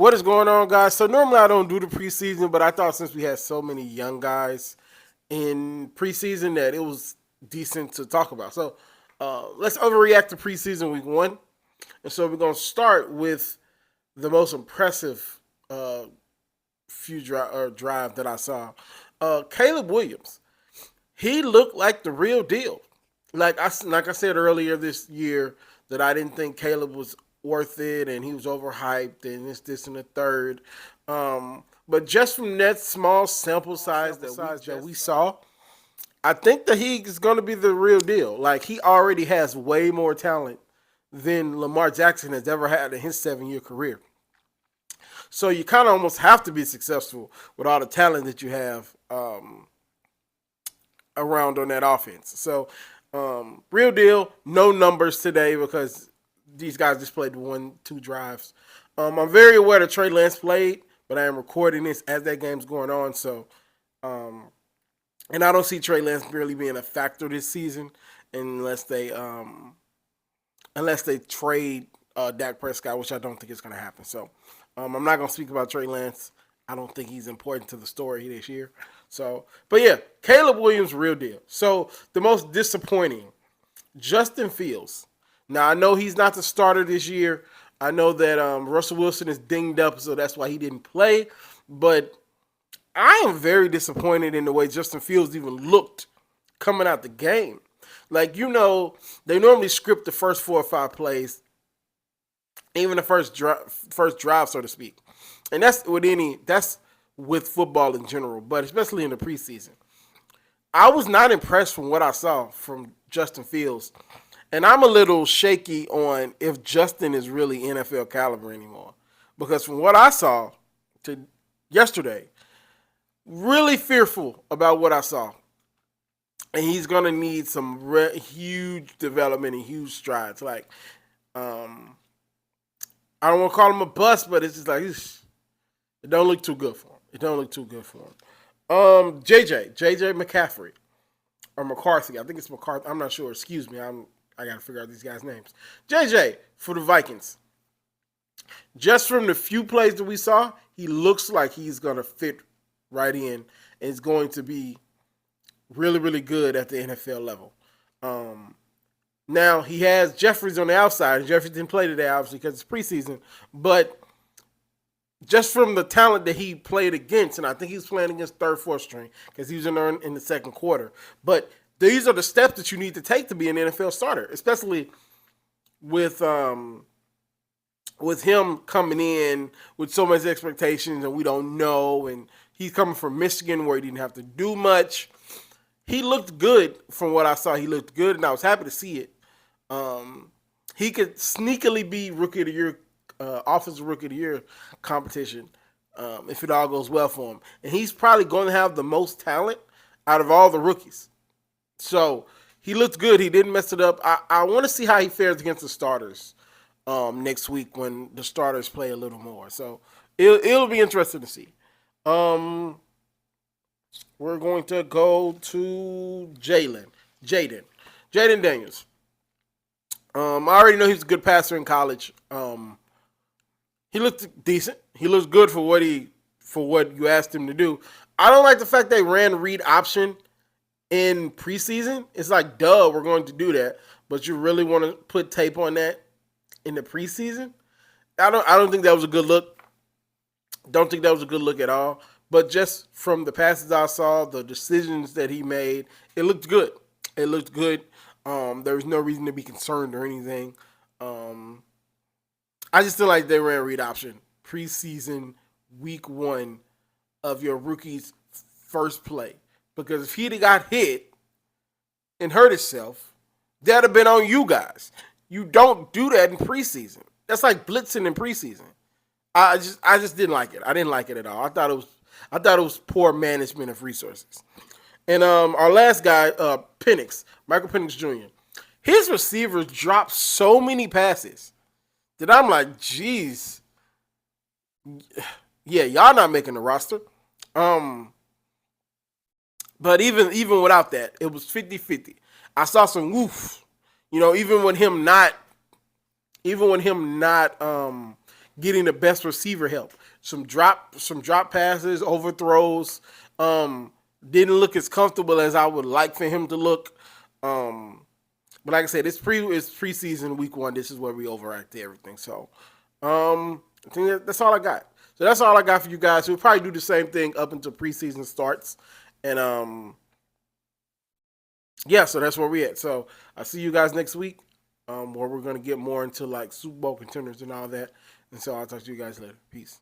What is going on, guys? So normally I don't do the preseason, but I thought since we had so many young guys in preseason that it was decent to talk about. So let's overreact to preseason week one. And so we're going to start with the most impressive drive that I saw. Caleb Williams. He looked like the real deal. Like I said earlier this year that I didn't think Caleb was worth it and he was overhyped and this and the third. But just from that small sample size that we saw, I think that he is going to be the real deal. Like he already has way more talent than Lamar Jackson has ever had in his 7-year career. So you kind of almost have to be successful with all the talent that you have around on that offense. So real deal, no numbers today because these guys just played 1-2 drives. I'm very aware that Trey Lance played, but I am recording this as that game's going on. So, and I don't see Trey Lance really being a factor this season unless they trade Dak Prescott, which I don't think is going to happen. So, I'm not going to speak about Trey Lance. I don't think he's important to the story this year. So, but yeah, Caleb Williams, real deal. So the most disappointing, Justin Fields. Now I know he's not the starter this year. I know that Russell Wilson is dinged up, so that's why he didn't play. But I am very disappointed in the way Justin Fields even looked coming out the game. Like, you know, they normally script the first 4 or 5 plays, even the first drive, so to speak. And that's with football in general, but especially in the preseason. I was not impressed from what I saw from Justin Fields. And I'm a little shaky on if Justin is really NFL caliber anymore. Because from what I saw to yesterday, really fearful about what I saw. And he's going to need some huge development and huge strides. Like, I don't want to call him a bust, but it's just like, it don't look too good for him. JJ McCaffrey or McCarthy. I think it's McCarthy. I'm not sure. Excuse me. I got to figure out these guys' names. JJ for the Vikings. Just from the few plays that we saw, he looks like he's going to fit right in and is going to be really, really good at the NFL level. Now, he has Jeffries on the outside. Jeffries didn't play today, obviously, because it's preseason. But just from the talent that he played against, and I think he was playing against third, fourth string because he was in the second quarter. But these are the steps that you need to take to be an NFL starter, especially with him coming in with so much expectations and we don't know. And he's coming from Michigan where he didn't have to do much. He looked good from what I saw. He looked good, and I was happy to see it. He could sneakily be Rookie of the Year, Offensive Rookie of the Year competition if it all goes well for him. And he's probably going to have the most talent out of all the rookies. So he looked good. He didn't mess it up. I want to see how he fares against the starters next week when the starters play a little more. So it'll be interesting to see. We're going to go to Jaden Daniels. I already know he's a good passer in college. He looked decent. He looks good for what you asked him to do. I don't like the fact they ran read option in preseason. It's like, duh, we're going to do that, but you really want to put tape on that in the preseason? I don't think that was a good look. Don't think that was a good look at all. But just from the passes I saw, the decisions that he made, it looked good. There was no reason to be concerned or anything. I just feel like they ran read option preseason week 1 of your rookie's first play. Because if he'd have got hit and hurt himself, that'd have been on you guys. You don't do that in preseason. That's like blitzing in preseason. I just didn't like it. I didn't like it at all. I thought it was poor management of resources. And our last guy, Michael Penix Jr. His receivers dropped so many passes that I'm like, geez, yeah, y'all not making the roster. But even without that, it was 50-50. I saw some woof. You know, even when him not getting the best receiver help. Some drop passes, overthrows. Didn't look as comfortable as I would like for him to look. But like I said, it's preseason week 1. This is where we overact everything. So I think that's all I got. So that's all I got for you guys. We'll probably do the same thing up until preseason starts. And yeah, so that's where we at. So I'll see you guys next week, where we're gonna get more into like Super Bowl contenders and all that. And so I'll talk to you guys later. Peace.